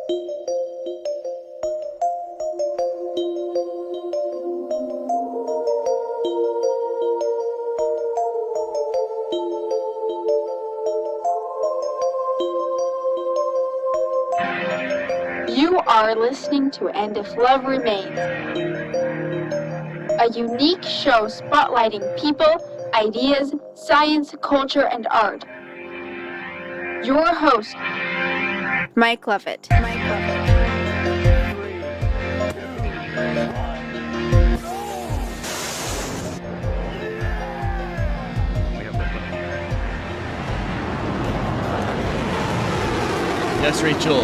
You are listening to And If Love Remains, a unique show spotlighting people, ideas, science, culture, and art. Your host, Mike Lovett. Yes, Rachel,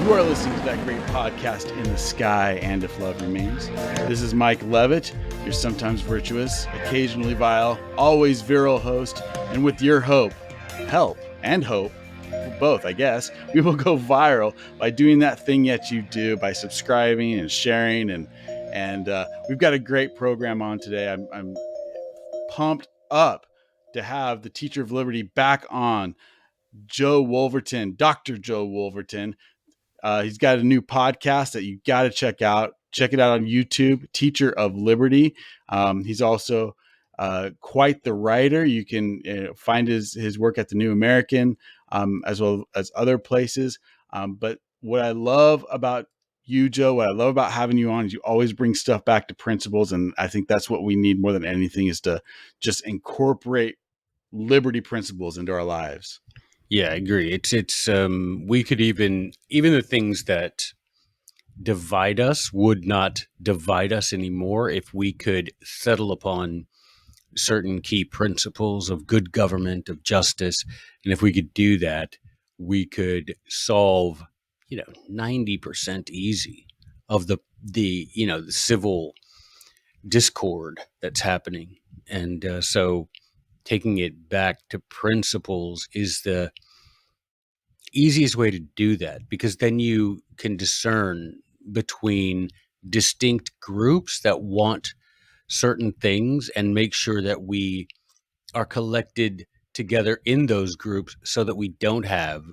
you are listening to that great podcast In the Sky, And If Love Remains. This is Mike Levitt, your sometimes virtuous, occasionally vile, always virile host, and with your help, both, I guess, we will go viral by doing that thing that you do, by subscribing and sharing, and we've got a great program on today. I'm pumped up to have the Teacher of Liberty back on, Joe Wolverton, Dr. Joe Wolverton. He's got a new podcast that you got to check out. Check it out on YouTube, Teacher of Liberty. He's also quite the writer. You can find his work at the New American, as well as other places. But what I love about you, Joe, what I love about having you on is you always bring stuff back to principles. And I think that's what we need more than anything, is to just incorporate liberty principles into our lives. Yeah, I agree. It's we could even the things that divide us would not divide us anymore if we could settle upon certain key principles of good government, of justice. And if we could do that, we could solve, 90% easy of the the civil discord that's happening. And so taking it back to principles is the easiest way to do that, because then you can discern between distinct groups that want certain things and make sure that we are collected together in those groups so that we don't have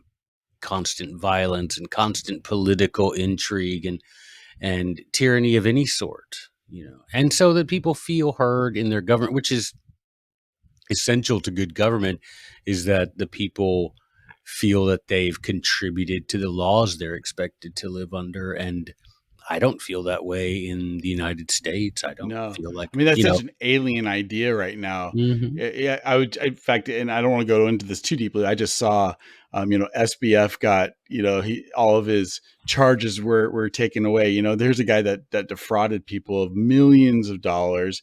constant violence and constant political intrigue and tyranny of any sort, and so that people feel heard in their government, which is essential to good government, is that the people feel that they've contributed to the laws they're expected to live under. And I don't feel that way in the United States. I don't feel like, I mean, that's such an alien idea right now. Mhm. Yeah, I would, in fact, and I don't want to go into this too deeply. I just saw, SBF got, all of his charges were taken away. There's a guy that defrauded people of millions of dollars,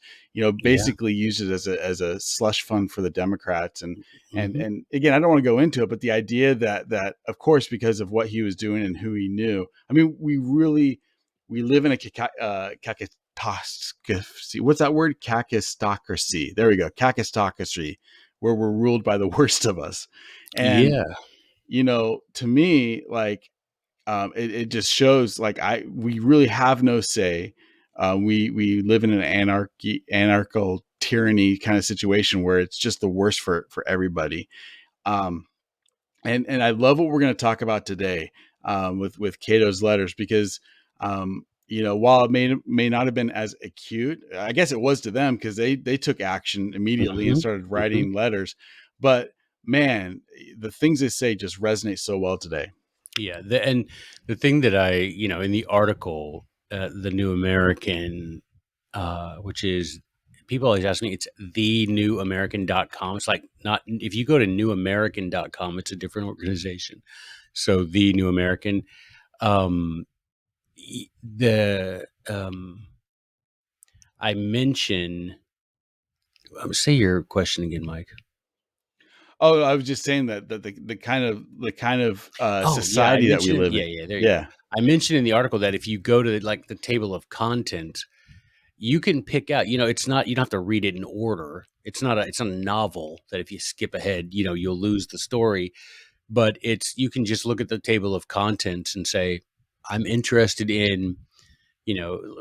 basically used it as a slush fund for the Democrats. And again, I don't want to go into it, but the idea that of course, because of what he was doing and who he knew, I mean, we live in a kakistocracy. What's that word? Kakistocracy. There we go. Kakistocracy, where we're ruled by the worst of us. And, to me, like, it just shows like we really have no say. We live in an anarchical tyranny kind of situation where it's just the worst for everybody. And I love what we're going to talk about today, with Cato's letters, because, while it may not have been as acute, I guess it was to them, because they took action immediately and started writing letters. But man, the things they say just resonate so well today. Yeah. And the thing that I, in the article, the New American, which is, people always ask me, it's thenewamerican.com. It's like, not, if you go to newamerican.com, it's a different organization. So the New American, I mention, say your question again, Mike. Oh, I was just saying that the kind of society that we live in. There you go. I mentioned in the article that if you go to the table of content, you can pick out, it's not, you don't have to read it in order. It's not a novel that if you skip ahead, you'll lose the story. But you can just look at the table of contents and say, I'm interested in,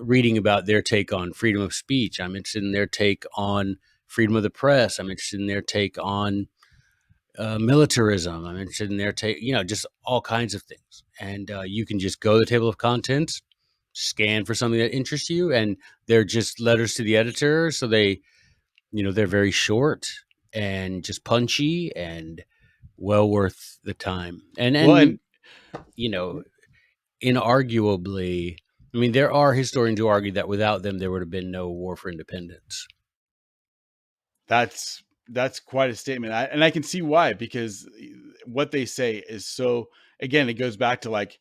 reading about their take on freedom of speech. I'm interested in their take on freedom of the press. I'm interested in their take on, militarism. I'm interested in their take, just all kinds of things. And you can just go to the table of contents, scan for something that interests you, and they're just letters to the editor. So they're very short and just punchy and well worth the time. And Well, and you know, inarguably, I mean, there are historians who argue that without them, there would have been no war for independence. that's quite a statement. I can see why, because what they say is so, again, it goes back to like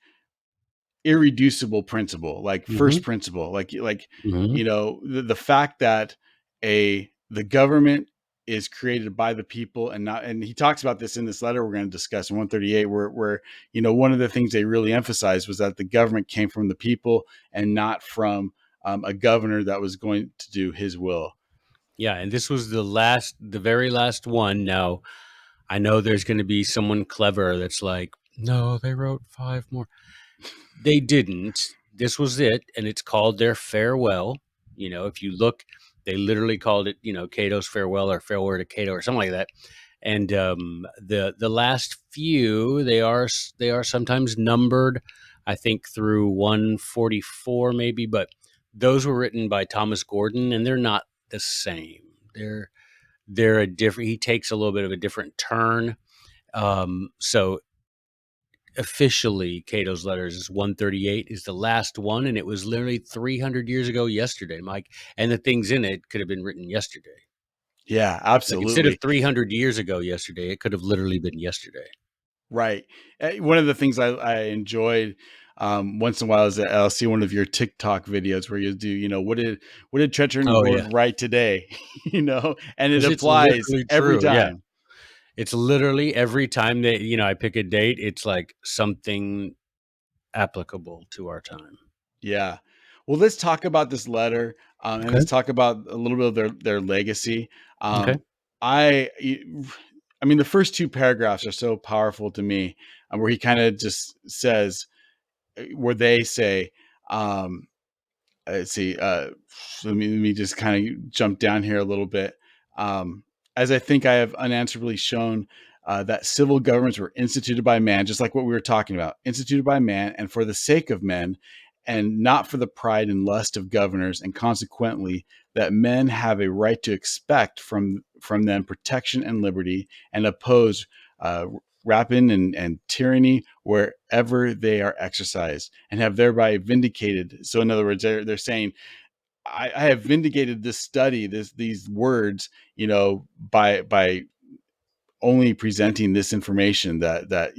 irreducible principle, like Mm-hmm. first principle, like Mm-hmm. the fact that the government is created by the people and not, and he talks about this in this letter we're going to discuss in 138, where one of the things they really emphasized was that the government came from the people and not from a governor that was going to do his will. Yeah, and this was the very last one. Now, I know there's going to be someone clever that's like, no, they wrote 5 more. They didn't. This was it, and it's called their farewell. If you look, they literally called it, Cato's farewell or farewell to Cato or something like that. And the last few, they are sometimes numbered, I think through 144 maybe, but those were written by Thomas Gordon, and they're not the same. They're a different. He takes a little bit of a different turn. So officially, Cato's letters is 138 is the last one, and it was literally 300 years ago yesterday, Mike. And the things in it could have been written yesterday. Yeah, Like instead of absolutely. 300 years ago yesterday, it could have literally been yesterday. Right. One of the things I enjoyed once in a while is that I'll see one of your TikTok videos where you do, what did Treacher Oh yeah, Gordon write today? And it because it's applies literally every true. Yeah, time. it's literally every time that I pick a date, it's like something applicable to our time. Yeah. Well, let's talk about this letter, and Okay. let's talk about a little bit of their legacy. Okay. I, I mean, the first two paragraphs are so powerful to me, where he kind of just says, where they say, um, let's see. Let me just kind of jump down here a little bit. Um, as I think I have unanswerably shown that civil governments were instituted by man, just like what we were talking about, instituted by man and for the sake of men, and not for the pride and lust of governors, and consequently that men have a right to expect from them protection and liberty, and oppose rapine and tyranny wherever they are exercised, and have thereby vindicated. So, in other words, they're saying, I have vindicated this study, these words, by only presenting this information, that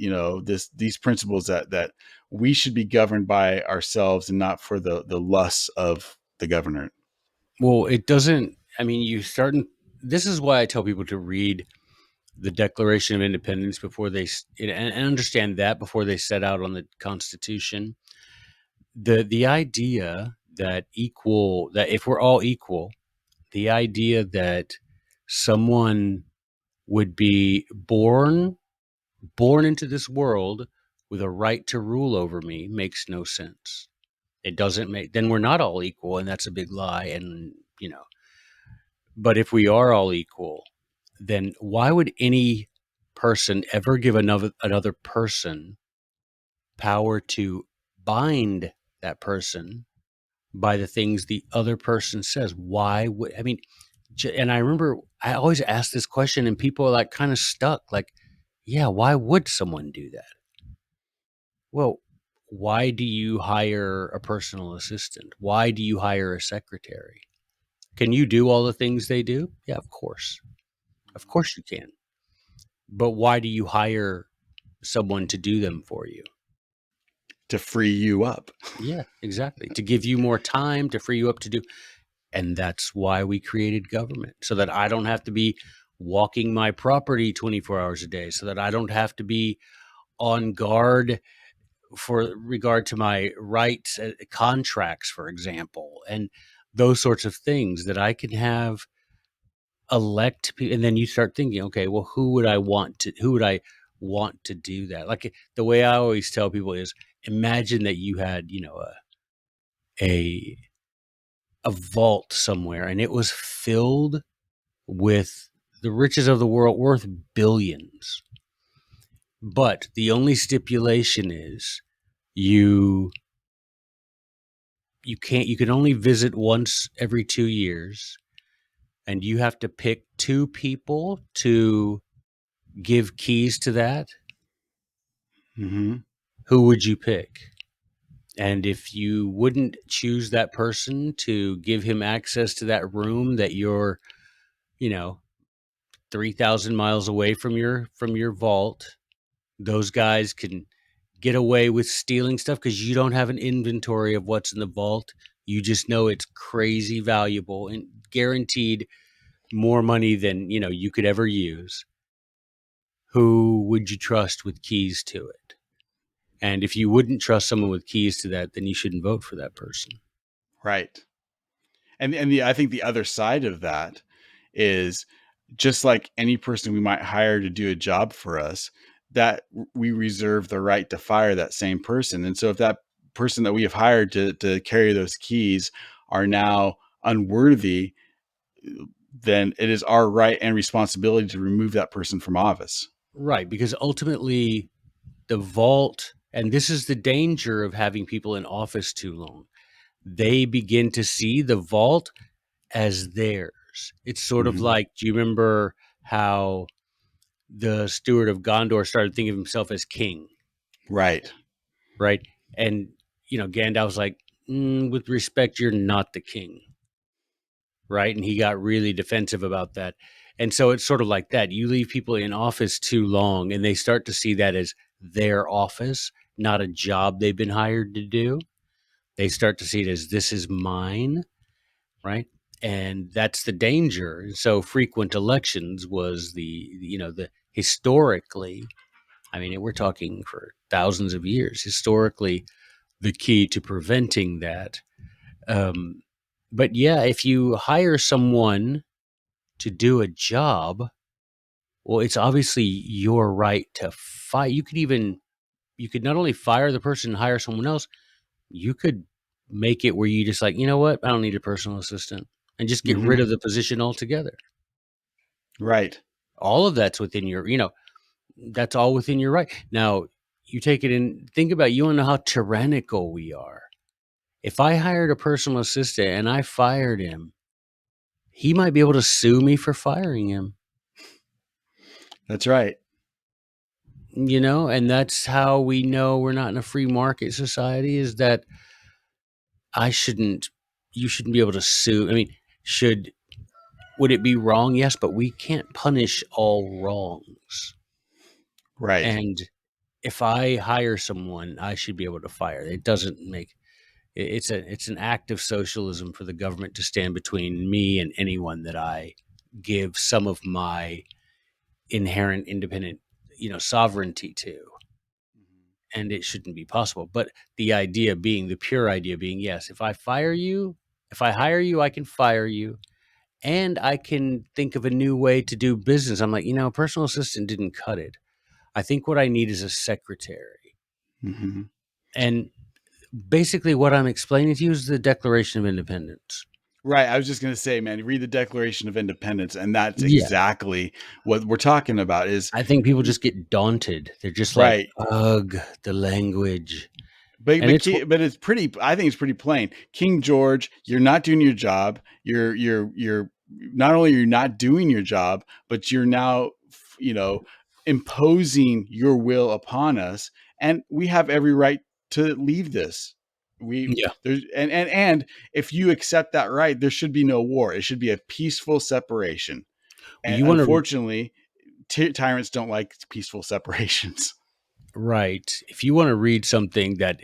these principles, that we should be governed by ourselves and not for the lusts of the governor. Well, it doesn't. I mean, you start. This is why I tell people to read the Declaration of Independence before and understand that before they set out on the Constitution. The idea that if we're all equal, the idea that someone would be born into this world with a right to rule over me makes no sense. It doesn't make then we're not all equal, and that's a big lie. And but if we are all equal, then why would any person ever give another person power to bind that person by the things the other person says? Why would I mean? And I remember I always ask this question, and people are like kind of stuck. Like, yeah, why would someone do that? Well, why do you hire a personal assistant? Why do you hire a secretary? Can you do all the things they do? Yeah, of course. Of course you can. But why do you hire someone to do them for you? To free you up. Yeah, exactly. To give you more time, to free you up to do. And that's why we created government, so that I don't have to be walking my property 24 hours a day, so that I don't have to be on guard for regard to my rights, contracts, for example, and those sorts of things, that I can have elect people. And then you start thinking, okay, well, who would I want to do that? Like the way I always tell people is, imagine that you had, a a vault somewhere, and it was filled with the riches of the world worth billions. But the only stipulation is you you can only visit once every 2 years, and you have to pick 2 people to give keys to that. Mm-hmm. Who would you pick? And if you wouldn't choose that person to give him access to that room that you're, you know, 3,000 miles away from your vault, those guys can get away with stealing stuff because you don't have an inventory of what's in the vault. You just know it's crazy valuable and guaranteed more money than, you could ever use. Who would you trust with keys to it? And if you wouldn't trust someone with keys to that, then you shouldn't vote for that person. Right. And I think the other side of that is, just like any person we might hire to do a job for us, that we reserve the right to fire that same person. And so if that person that we have hired to carry those keys are now unworthy, then it is our right and responsibility to remove that person from office. Right, because ultimately the vault, and this is the danger of having people in office too long, they begin to see the vault as theirs. It's sort of Mm-hmm. like, do you remember how the steward of Gondor started thinking of himself as king, Right. right? And, Gandalf's like, with respect, you're not the king, right? And he got really defensive about that. And so it's sort of like that. You leave people in office too long and they start to see that as their office, not a job they've been hired to do. They start to see it as, this is mine, right? And that's the danger. So frequent elections was the historically, I mean, we're talking for thousands of years, historically, the key to preventing that. But yeah, if you hire someone to do a job, well, it's obviously your right to fire. You could not only fire the person and hire someone else, you could make it where you just like, you know what? I don't need a personal assistant, and just get Mm-hmm. rid of the position altogether. Right. All of that's within that's all within your right. Now, you take it in, think about, you want to know how tyrannical we are. If I hired a personal assistant and I fired him, he might be able to sue me for firing him. That's right. And that's how we know we're not in a free market society, is that I shouldn't, you shouldn't be able to sue. I mean, would it be wrong? Yes, but we can't punish all wrongs. Right. And if I hire someone, I should be able to fire. It doesn't make it's an act of socialism for the government to stand between me and anyone that I give some of my inherent independent, sovereignty to. And it shouldn't be possible. But the pure idea being, yes, if I hire you, I can fire you, and I can think of a new way to do business. I'm like, a personal assistant didn't cut it. I think what I need is a secretary. Mm-hmm. And basically what I'm explaining to you is the Declaration of Independence. Right. I was just going to say, man, read the Declaration of Independence, and that's Yeah. exactly what we're talking about. Is I think people just get daunted. They're just like, right. ugh, the language. But And but it's Ki- but it's pretty. I think it's pretty plain. King George, you're not doing your job. You're not only you're not doing your job, but you're now imposing your will upon us, and we have every right to leave this. We yeah. there's and if you accept that right, there should be no war. It should be a peaceful separation. Well, And you want to unfortunately, tyrants don't like peaceful separations. right. If you want to read something that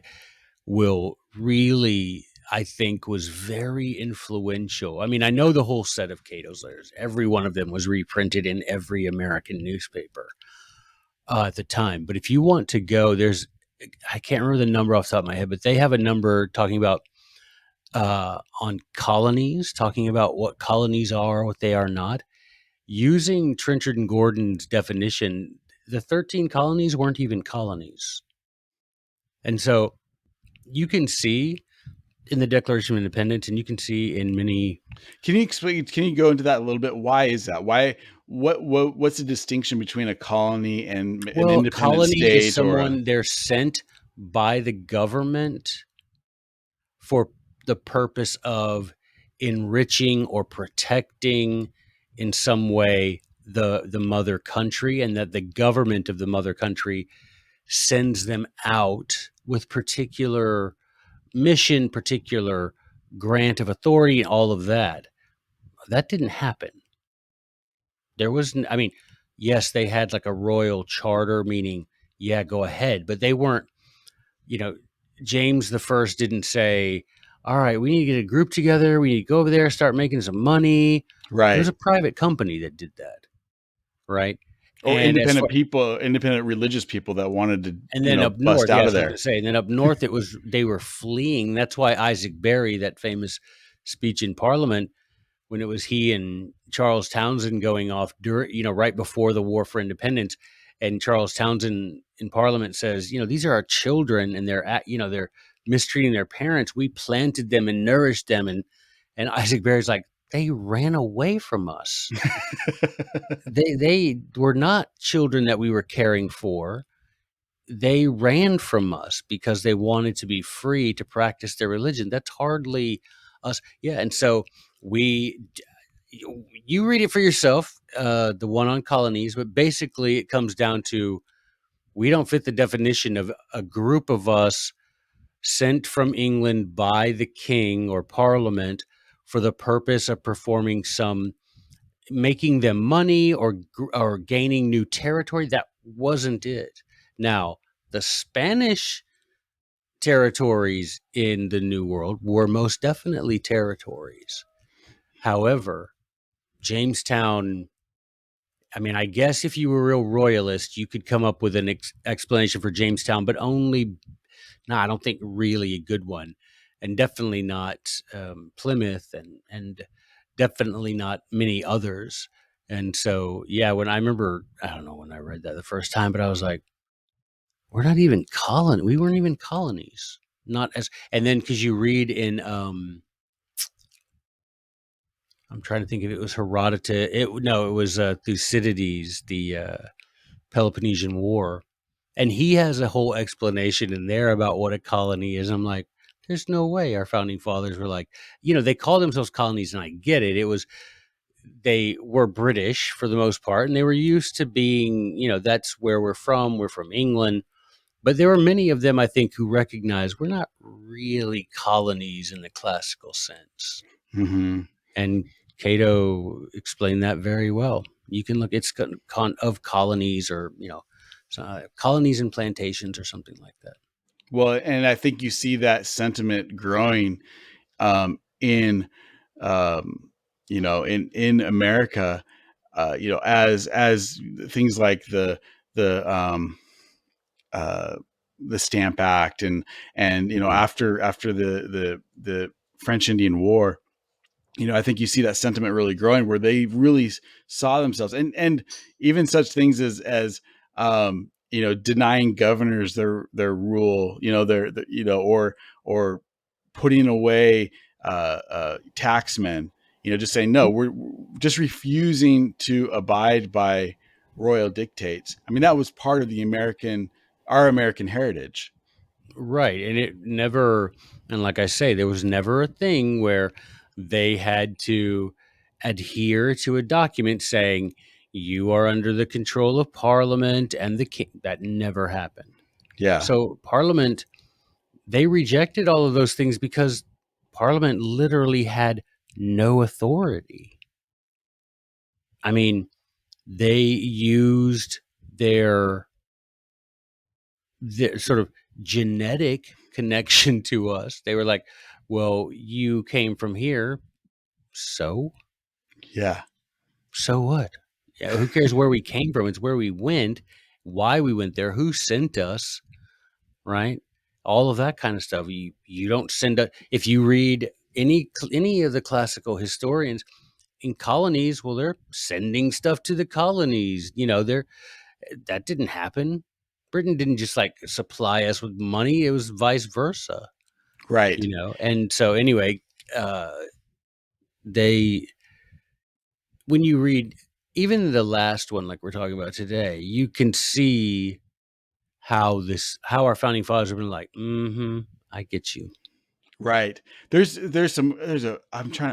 will really, I think, was very influential. I mean, I know the whole set of Cato's letters. Every one of them was reprinted in every American newspaper at the time. But if you want to go, I can't remember the number off the top of my head, but they have a number talking about on colonies, talking about what colonies are, what they are not. Using Trenchard and Gordon's definition, the 13 colonies weren't even colonies. And so you can see in the Declaration of Independence, and you can see in many. Can you explain? Can you go into that a little bit? Why is that? what's the distinction between a colony and an Well, independent colony is state or a someone they're sent by the government for the purpose of enriching or protecting in some way the mother country, and that the government of the mother country sends them out with particular mission, particular grant of authority, and all of that. That didn't happen. There was, I mean, yes, they had like a royal charter, meaning, yeah, go ahead, but they weren't, you know, James the First didn't say, all right, we need to get a group together. We need to go over there, start making some money. It was right a private company that did that, right? or And as far, independent religious people that wanted to and then up bust north, out yes, of I was going there. to say, and then up north, it was they were fleeing. That's why Isaac Barry, that famous speech in Parliament, when it was he and Charles Townsend going off during, right before the War for Independence, and Charles Townsend in Parliament says, these are our children, and they're mistreating their parents. We planted them and nourished them, and Isaac Barry's like, they ran away from us. They were not children that we were caring for. They ran from us because they wanted to be free to practice their religion. That's hardly us. Yeah, and so we you read it for yourself, the one on colonies, but basically it comes down to we don't fit the definition of a group of us sent from England by the king or parliament for the purpose of performing some making them money or gaining new territory. That wasn't it. Now, the Spanish territories in the New World were most definitely territories. However, Jamestown, I mean, I guess if you were a real royalist, you could come up with an explanation for Jamestown, but only, no, I don't think really a good one, and definitely not Plymouth, and definitely not many others. And so, yeah, when I remember, I don't know when I read that the first time, but I was like, we're not even we weren't even colonies, not as. And then because you read in, I'm trying to think if it was Herodotus. No, it was Thucydides, the Peloponnesian War, and he has a whole explanation in there about what a colony is. I'm like, there's no way our founding fathers were like, they called themselves colonies, and I get it. It was they were British for the most part, and they were used to being, that's where we're from. We're from England, but there were many of them, I think, who recognized we're not really colonies in the classical sense. Mm-hmm. And Cato explained that very well. You can look; it's of colonies, or colonies and plantations, or something like that. Well, and I think you see that sentiment growing in in America, as things like the uh, the Stamp Act and Mhm. after the French Indian War. I think you see that sentiment really growing where they really saw themselves and even such things as denying governors their rule, their or putting away taxmen, just saying, no, we're just refusing to abide by royal dictates. I mean, that was part of our American heritage. Right. And it never, and like I say, there was never a thing where they had to adhere to a document saying you are under the control of Parliament and the king. That never happened. Yeah. So, Parliament, they rejected all of those things because Parliament literally had no authority. I mean, they used their sort of genetic connection to us. They were like, well, you came from here, so Yeah. so what? Yeah, who cares where we came from? It's where we went, why we went there, who sent us, right? All of that kind of stuff. You don't send a, if you read any of the classical historians in colonies, well, they're sending stuff to the colonies. They're that didn't happen. Britain didn't just like supply us with money. It was vice versa. Right. And so anyway, they when you read even the last one, like we're talking about today, you can see how our founding fathers have been like, I get you. Right. I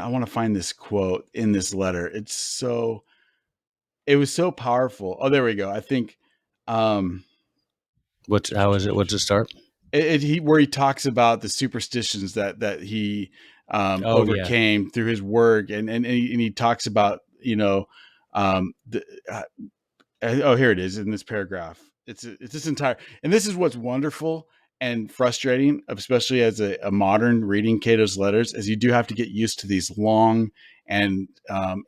want to find this quote in this letter. It was so powerful. Oh, there we go. I think, um, How is it? What's it start? where he talks about the superstitions that he Oh yeah. overcame through his work, and he talks about, the oh, here it is in this paragraph. It's this entire, and this is what's wonderful and frustrating, especially as a modern reading Cato's letters, is you do have to get used to these long and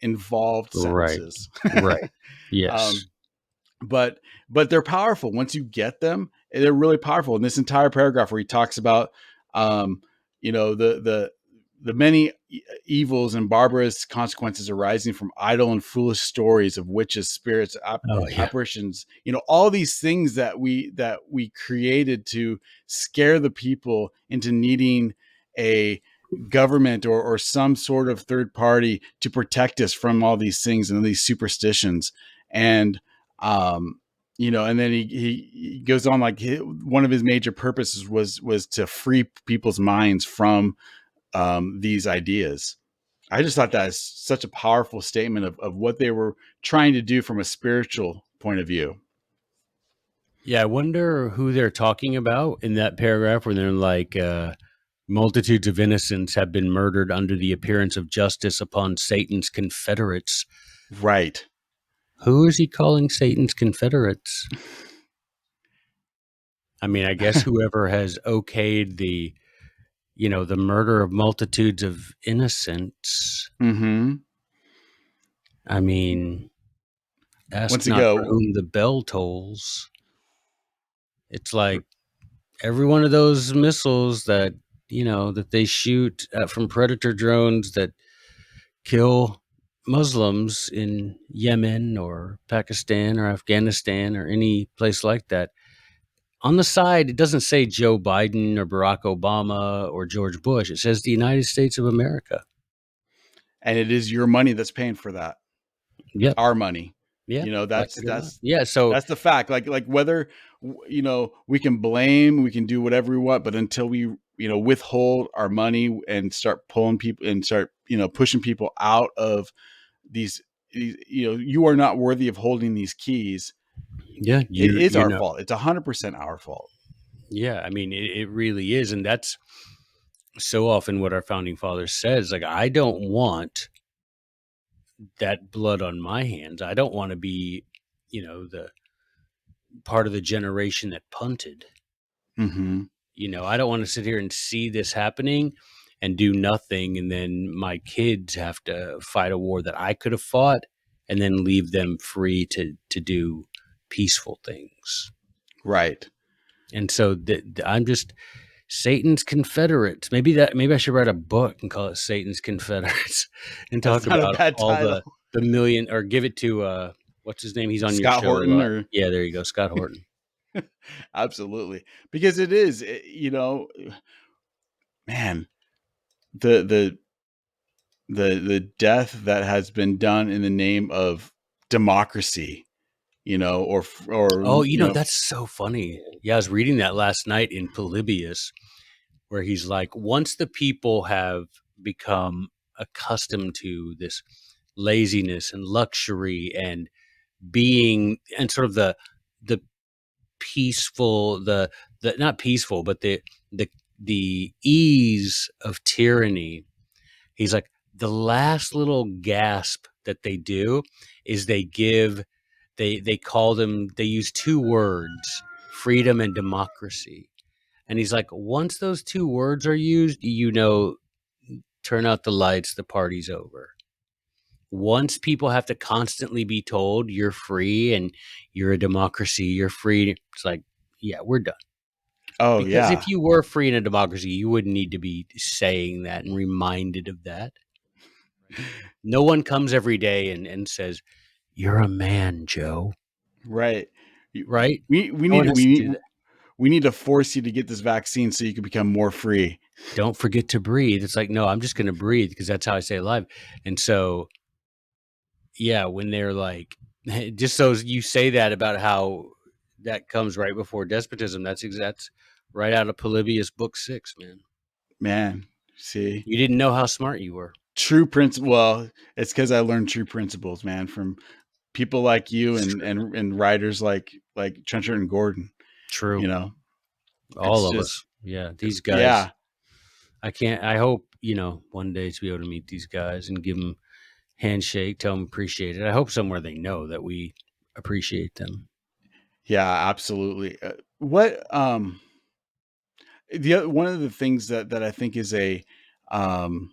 involved Right. sentences. Right. Yes. um, but they're powerful once you get them. They're really powerful. In this entire paragraph where he talks about, um, the many evils and barbarous consequences arising from idle and foolish stories of witches, spirits, Oh yeah. apparitions, all these things that we created to scare the people into needing a government or some sort of third party to protect us from all these things and these superstitions. And um and then he goes on, like, one of his major purposes was to free people's minds from these ideas. I just thought that is such a powerful statement of what they were trying to do from a spiritual point of view. Yeah, I wonder who they're talking about in that paragraph where they're like, multitudes of innocents have been murdered under the appearance of justice upon Satan's Confederates. Right. Who is he calling Satan's Confederates? I mean, I guess whoever has okayed the murder of multitudes of innocents. Mm-hmm. I mean, ask Once not for ago, whom the bell tolls. It's like every one of those missiles that they shoot from predator drones that kill Muslims in Yemen or Pakistan or Afghanistan or any place like that. On the side, it doesn't say Joe Biden or Barack Obama or George Bush. It says the United States of America. and it is your money that's paying for that. Yep. Our money. Yeah. Like That's it or not. Yeah. So that's the fact. Like whether we can blame, we can do whatever we want, but until we withhold our money and start pulling people and start pushing people out of these, you are not worthy of holding these keys. yeah, It you is you our know. fault. It's 100% our fault. Yeah. I mean, it really is, and that's so often what our founding fathers says. Like, I don't want that blood on my hands. I don't want to be, the part of the generation that punted. Mm-hmm. I don't want to sit here and see this happening and do nothing, and then my kids have to fight a war that I could have fought, and then leave them free to do peaceful things. Right. And so I'm just Satan's Confederates. Maybe I should write a book and call it Satan's Confederates and That's talk not a about bad all title. the million, or give it to what's his name? He's on your Scott show a Horton lot. or Yeah, there you go, Scott Horton. absolutely. Because it is, man, the the the death that has been done in the name of democracy, Oh, that's so funny. Yeah, I was reading that last night in Polybius, where he's like, once the people have become accustomed to this laziness and luxury and being and sort of the peaceful, the not peaceful, but the the ease of tyranny. He's like, the last little gasp that they do is they call them, they use two words, freedom and democracy. And he's like, once those two words are used, turn out the lights, the party's over. Once people have to constantly be told you're free and you're a democracy, you're free, it's like, yeah, we're done. Oh Because yeah. if you were free in a democracy, you wouldn't need to be saying that and reminded of that. No one comes every day and says, "You're a man, Joe." Right. Right? We No need one to has to do that. we need to force you to get this vaccine so you can become more free. Don't forget to breathe. It's like, no, I'm just going to breathe because that's how I stay alive. And so, yeah, when they're like, just so you say that about how that comes right before despotism. That's right out of Polybius Book 6, man. Man, see, You didn't know how smart you were. true principle. Well, it's because I learned true principles, man, from people like you It's and writers like Trenchard and Gordon. true. You know, it's All of just us. Yeah, these guys. yeah, I hope, one day to be able to meet these guys and give them handshake, tell them appreciate it. I hope somewhere they know that we appreciate them. yeah, absolutely. What one of the things that I think is a an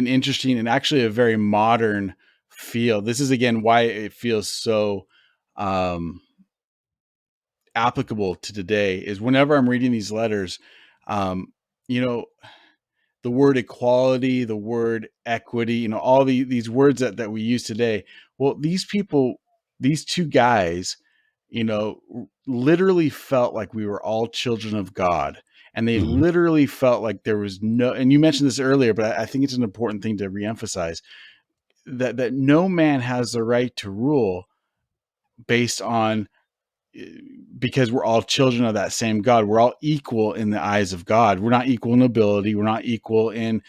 interesting and actually a very modern feel. This is again why it feels so um, applicable to today. Is whenever I'm reading these letters, um, you know, the word equality, the word equity, all these words that we use today. Well, these people, these two guys, literally felt like we were all children of God. And they Mhm. literally felt like there was no, and you mentioned this earlier, but I think it's an important thing to reemphasize that no man has the right to rule based on because we're all children of that same God. We're all equal in the eyes of God. We're not equal in ability. We're not equal in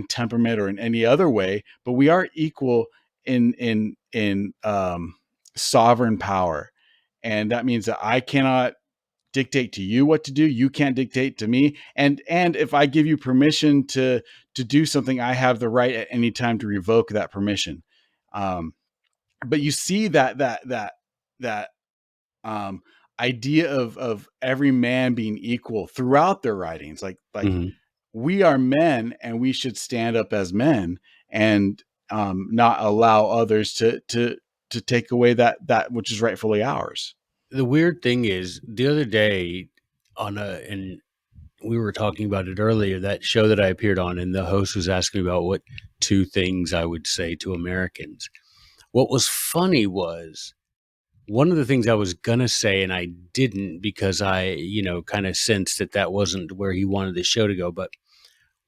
temperament or in any other way, but we are equal in sovereign power. And that means that I cannot dictate to you what to do. You can't dictate to me. And if I give you permission to do something, I have the right at any time to revoke that permission. Um, but you see that um, idea of every man being equal throughout their writings. Like Mhm. we are men and we should stand up as men and not allow others to take away that which is rightfully ours. The weird thing is, the other day and we were talking about it earlier, that show that I appeared on, and the host was asking me about what two things I would say to Americans. What was funny was one of the things I was going to say, and I didn't because I, kind of sensed that wasn't where he wanted the show to go. But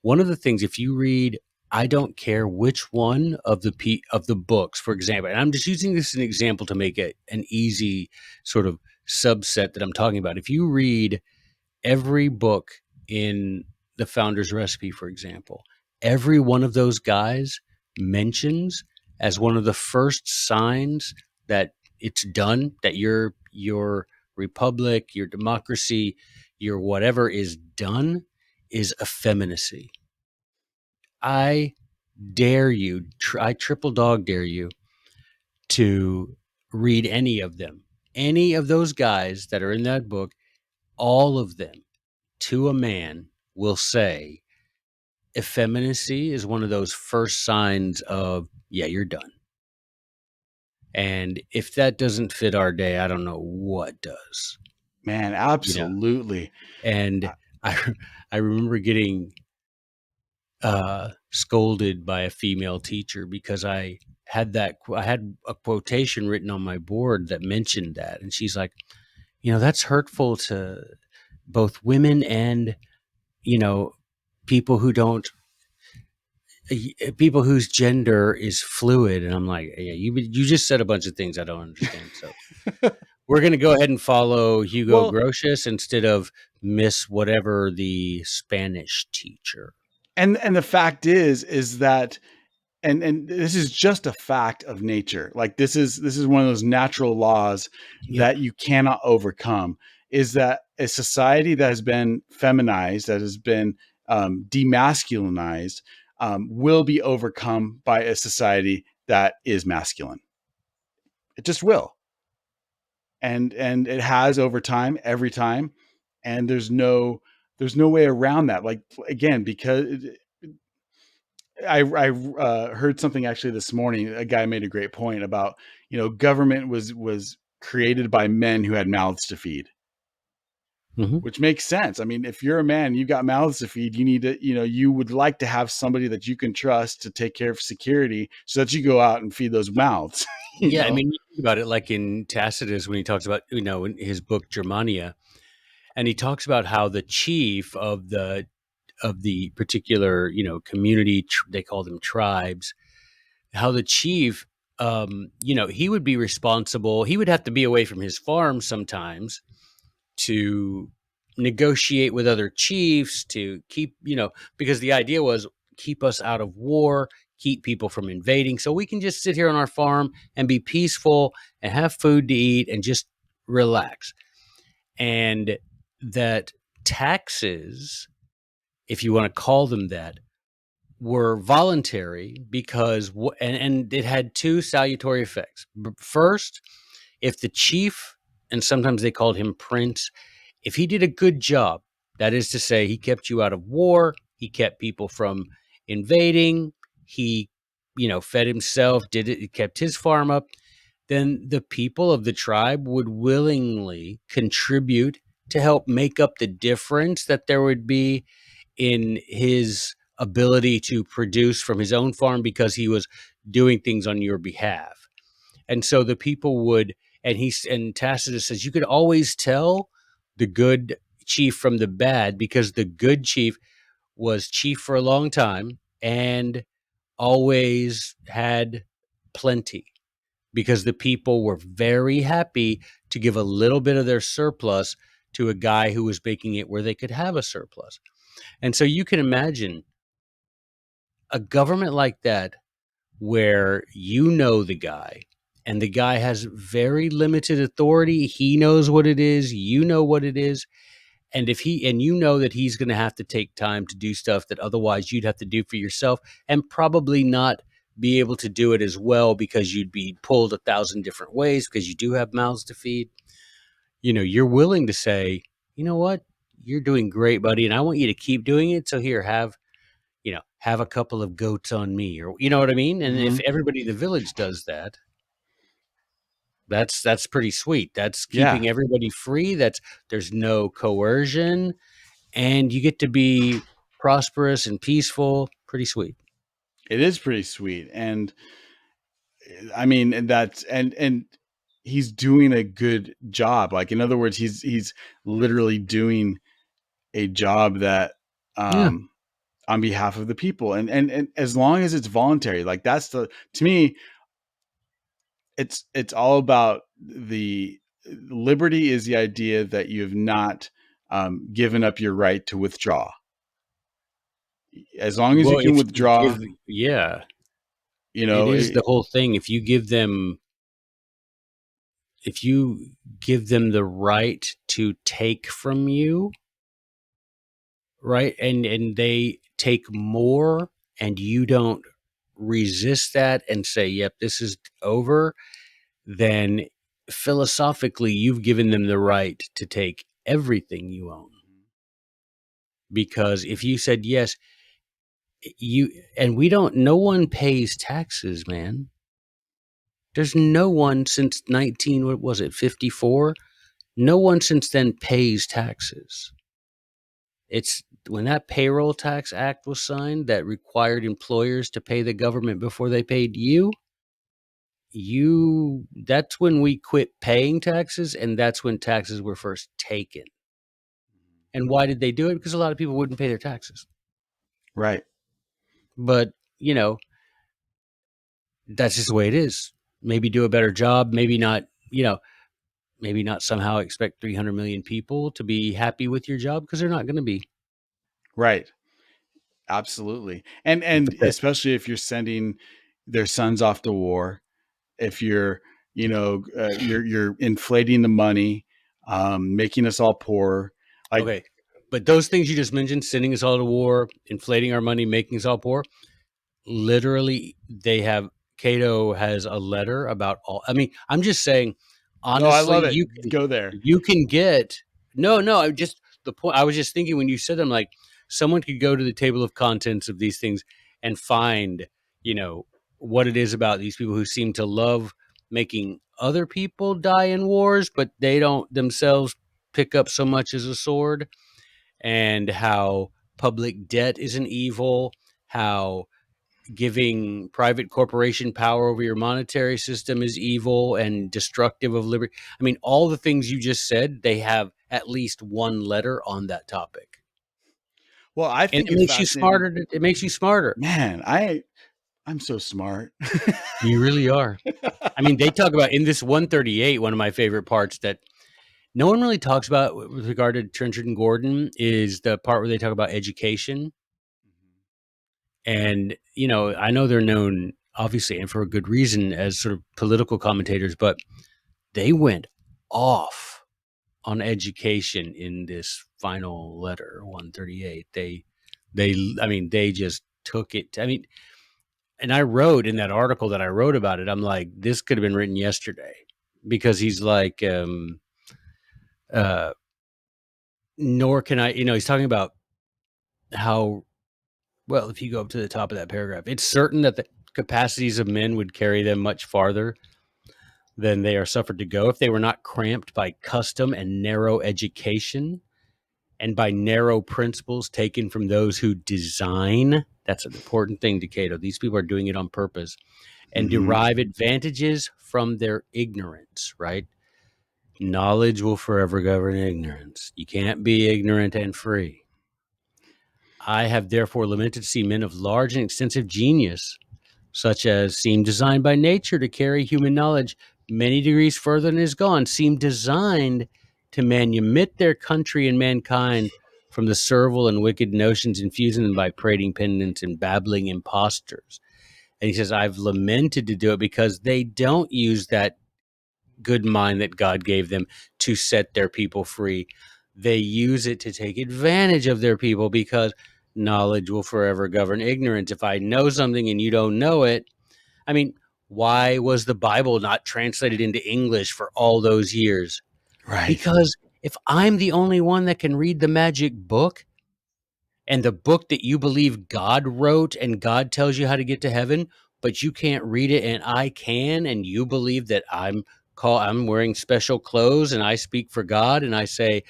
one of the things, if you read, I don't care which one of the books, for example, and I'm just using this as an example to make it an easy sort of subset that I'm talking about. If you read every book in the Founder's Recipe, for example, every one of those guys mentions as one of the first signs that it's done, that your republic, your democracy, your whatever is done, is effeminacy. I dare you, I triple dog dare you to read any of them. Any of those guys that are in that book, all of them to a man will say effeminacy is one of those first signs of, yeah, you're done. And if that doesn't fit our day, I don't know what does. Man, You know, absolutely. and I I remember getting scolded by a female teacher because I had a quotation written on my board that mentioned that, and she's like, that's hurtful to both women and you know people who don't people whose gender is fluid. And I'm like, yeah, you just said a bunch of things I don't understand. So we're going to go ahead and follow Hugo Well, Grotius instead of Miss whatever the Spanish teacher. and the fact is that and this is just a fact of nature. Like this is one of those natural laws Yep. that you cannot overcome. Is that a society that has been feminized, that has been demasculinized, will be overcome by a society that is masculine. It just will, and it has over time, every time, and there's no way around that. Like again, because I heard something actually this morning. A guy made a great point about government was created by men who had mouths to feed, Hmm. which makes sense. I mean, if you're a man and you've got mouths to feed, you need to you would like to have somebody that you can trust to take care of security, so that you go out and feed those mouths. you Yeah, I know, mean, you think about it like in Tacitus when he talks about, in his book Germania, and he talks about how the chief of the particular, community, they call them tribes, how the chief he would be responsible. He would have to be away from his farm sometimes to negotiate with other chiefs to keep, because the idea was keep us out of war, keep people from invading, so we can just sit here on our farm and be peaceful and have food to eat and just relax. And that taxes, if you want to call them that, were voluntary because, and it had two salutary effects. First, if the chief, and sometimes they called him prince, if he did a good job, that is to say, he kept you out of war, he kept people from invading, he, fed himself, did it, kept his farm up, then the people of the tribe would willingly contribute to help make up the difference that there would be in his ability to produce from his own farm because he was doing things on your behalf. And so the people would, and Tacitus says you could always tell the good chief from the bad because the good chief was chief for a long time and always had plenty because the people were very happy to give a little bit of their surplus to a guy who was making it where they could have a surplus. And so you can imagine a government like that where the guy and the guy has very limited authority. He knows what it is, what it is. And that he's going to have to take time to do stuff that otherwise you'd have to do for yourself and probably not be able to do it as well because you'd be pulled 1,000 different ways because you do have mouths to feed. You're willing to say, you know what, you're doing great, buddy, and I want you to keep doing it. So here, have a couple of goats on me, or you know what I mean? And if Mhm. everybody in the village does that, that's pretty sweet. That's Yeah, keeping everybody free. There's no coercion, and you get to be prosperous and peaceful. Pretty sweet. it is pretty sweet. And I mean, and that's and he's doing a good job. Like, in other words, he's literally doing a job that Yeah. um on behalf of the people. And as long as it's voluntary, like, that's the to me, it's all about the liberty is the idea that you have not given up your right to withdraw. As long as you Well, can if you withdraw, give, yeah, you it know, is the whole thing. If you give them the right to take from you, right, and they take more, and you don't resist that and say, "Yep, this is over," then philosophically, you've given them the right to take everything you own. Because if you said yes, you and we don't, no one pays taxes, man. There's no one since what was it, 54? No one since then pays taxes. It's when that payroll tax act was signed that required employers to pay the government before they paid that's when we quit paying taxes, and that's when taxes were first taken. And why did they do it? Because a lot of people wouldn't pay their taxes. right. But, that's just the way it is. Maybe do a better job, maybe not somehow expect 300 million people to be happy with your job because they're not going to be. Right. Absolutely. And especially if you're sending their sons off to war, if you're, you're inflating the money, making us all poor. Like, Okay. But those things you just mentioned, sending us all to war, inflating our money, making us all poor, literally Cato has a letter about all. I mean, I'm just saying, no, I honestly, love it. you can Go there. you can get no. I just the point. I was just thinking when you said them, like someone could go to the table of contents of these things and find, you know, what it is about these people who seem to love making other people die in wars, but they don't themselves pick up so much as a sword, and how public debt is an evil, how giving private corporation power over your monetary system is evil and destructive of liberty. I mean, all the things you just said, they have at least one letter on that topic. Well, I And think it it's makes you fascinating. smarter. It makes you smarter. Man, I'm so smart. You really are. I mean, they talk about in this 138, one of my favorite parts that no one really talks about with regard to Trenchard and Gordon is the part where they talk about education. And, I know they're known, obviously, and for a good reason, as sort of political commentators, but they went off on education in this final letter, 138. I mean, they just took it. I mean, and I wrote in that article that I wrote about it, I'm like, this could have been written yesterday because he's like, uh, nor can I, he's talking about how, well, if you go up to the top of that paragraph, it's certain that the capacities of men would carry them much farther than they are suffered to go if they were not cramped by custom and narrow education and by narrow principles taken from those who design. That's an important thing to Cato. These people are doing it on purpose and Mhm. derive advantages from their ignorance, right? Knowledge will forever govern ignorance. You can't be ignorant and free. I have therefore lamented to see men of large and extensive genius, such as seem designed by nature to carry human knowledge many degrees further than is gone, seem designed to manumit their country and mankind from the servile and wicked notions, infusing them by prating pedants and babbling impostors. And he says, I've lamented to do it because they don't use that good mind that God gave them to set their people free. They use it to take advantage of their people because knowledge will forever govern ignorance. If I know something and you don't know it, I mean, why was the Bible not translated into English for all those years? Right. Because if I'm the only one that can read the magic book and the book that you believe God wrote and God tells you how to get to heaven, but you can't read it and I can, and you believe that I'm wearing special clothes and I speak for God and I say,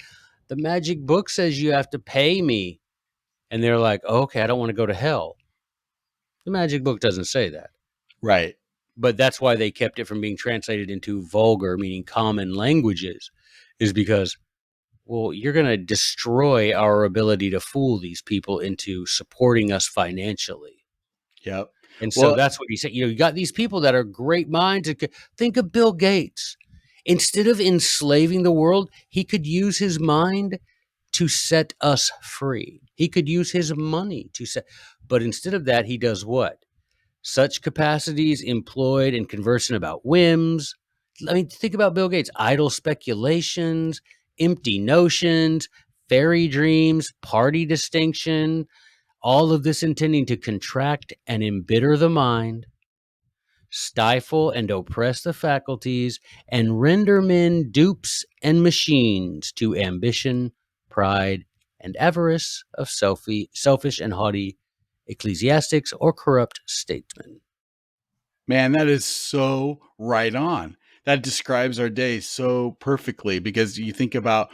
the magic book says you have to pay me. And they're like, oh, okay, I don't want to go to hell. The magic book doesn't say that. Right. But that's why they kept it from being translated into vulgar, meaning common languages, is because, well, you're going to destroy our ability to fool these people into supporting us financially. Yep. And so Well, that's what he said. You got these people that are great minds. Think of Bill Gates. Instead of enslaving the world, he could use his mind to set us free. He could use his money to set. But instead of that, he does what? Such capacities employed in conversing about whims. I mean, think about Bill Gates, idle speculations, empty notions, fairy dreams, party distinction, all of this intending to contract and embitter the mind, stifle and oppress the faculties, and render men dupes and machines to ambition, pride, and avarice of selfish and haughty ecclesiastics or corrupt statesmen. man, that is so right on. That describes our day so perfectly because you think about,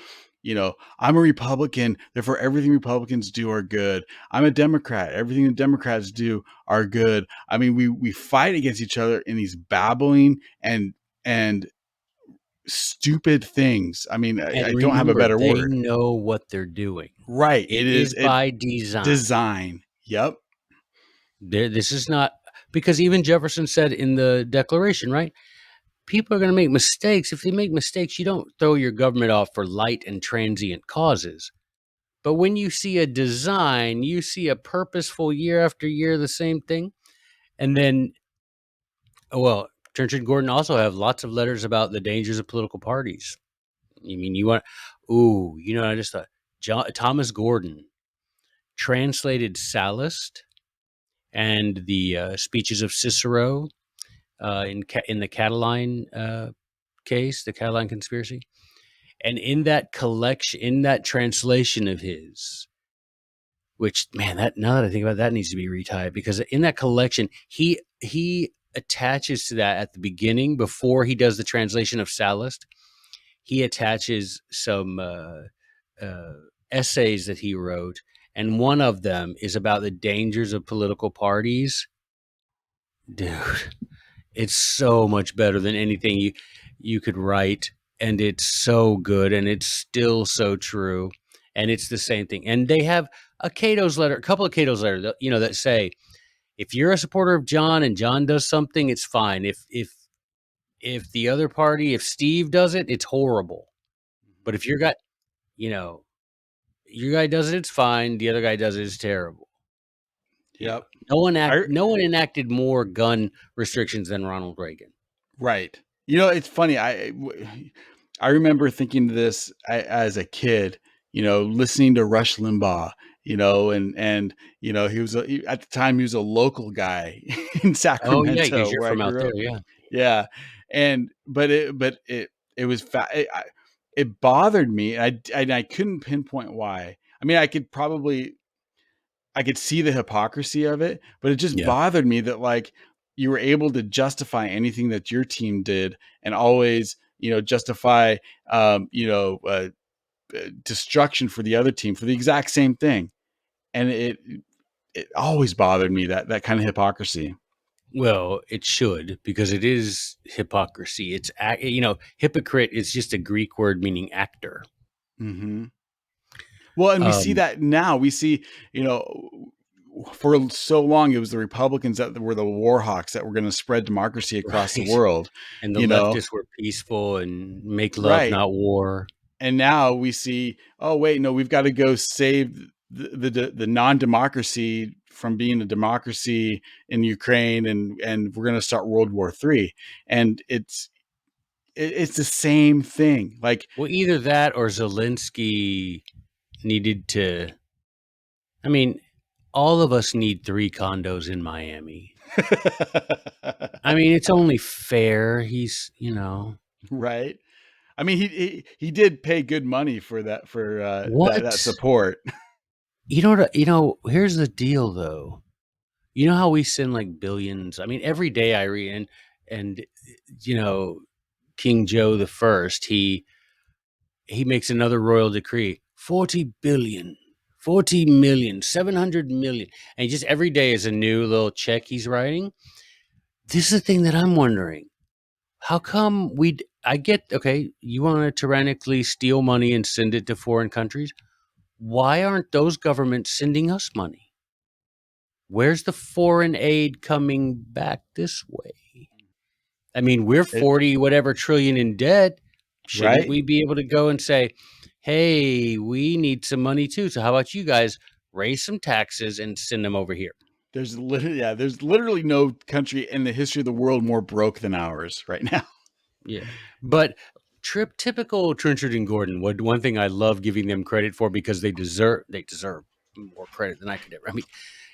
I'm a Republican, therefore everything Republicans do are good. I'm a Democrat, everything the Democrats do are good. I mean, we fight against each other in these babbling and stupid things. I mean, And I don't have a remember, better they word. know what they're doing. Right. It is It by design. design. Yep. This is not because even Jefferson said in the Declaration, right? People are going to make mistakes. If they make mistakes, you don't throw your government off for light and transient causes. But when you see a design, you see a purposeful year after year, the same thing. And then, well, Church and Gordon also have lots of letters about the dangers of political parties. You mean you want, I just thought Thomas Gordon translated Sallust and the speeches of Cicero in the Catiline case, the Catiline conspiracy. And in that collection, in that translation of his, which man, that now that I think about it, that needs to be retyped because in that collection, he attaches to that at the beginning before he does the translation of Sallust. He attaches some uh, essays that he wrote, and one of them is about the dangers of political parties. Dude, it's so much better than anything you could write, and it's so good, and it's still so true, and it's the same thing. And they have a couple of Cato's letter, that say if you're a supporter of John and John does something, it's fine. If the other party, if Steve does it, it's horrible. But if you know, your guy does it, it's fine. The other guy does it, it's terrible. Yep. No one enacted more gun restrictions than Ronald Reagan. Right. It's funny. I remember thinking this as a kid, listening to Rush Limbaugh, and at the time he was a local guy in Oh yeah, because Sacramento you're where I from out grew there, up. yeah. Yeah. It was it bothered me. And I couldn't pinpoint why. I mean, I could see the hypocrisy of it, but it just Yeah. bothered me that like you were able to justify anything that your team did and always, justify, destruction for the other team for the exact same thing. And it always bothered me that kind of hypocrisy. Well, it should because it is hypocrisy. Hypocrite is just a Greek word meaning actor. Mm-hmm. Well, and we see Um, that now. We see, for so long it was the Republicans that were the war hawks that were going to spread democracy across the right. world. And the You know, leftists were peaceful and make love, right? not war. And now we see, oh wait, no, we've got to go save the non-democracy from being a democracy in Ukraine, and we're going to start World War III. And it's the same thing. Like, Well, either that or Zelensky needed to. I mean, all of us need 3 condos in Miami. I mean, it's only fair. right. I mean, he did pay good money for that What? support. Here's the deal though. You know how we send like billions? I mean, every day I read and you know, King Joe the First, he makes another royal decree, 40 billion, 40 million, 700 million. And just every day is a new little check he's writing. This is the thing that I'm wondering. How come I get, okay, you want to tyrannically steal money and send it to foreign countries? Why aren't those governments sending us money? Where's the foreign aid coming back this way? I mean, we're It, 40 whatever trillion in debt. Shouldn't right. we be able to go and say, hey, we need some money too. So how about you guys raise some taxes and send them over here? There's literally no country in the history of the world more broke than ours right now. Yeah. But typical Trenchard and Gordon, one thing I love giving them credit for because they deserve more credit than I could ever. I mean,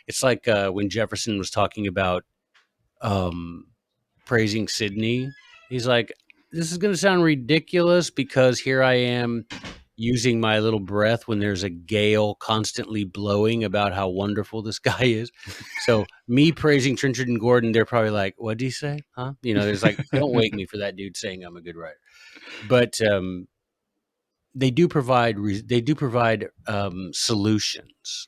it's like when Jefferson was talking about um, praising Sydney. He's like, this is going to sound ridiculous because here I am using my little breath when there's a gale constantly blowing about how wonderful this guy is. So me praising Trenchard and Gordon, they're probably like, "What did he say? Huh?" There's like, don't wake me for that dude saying I'm a good writer. But they do provide solutions.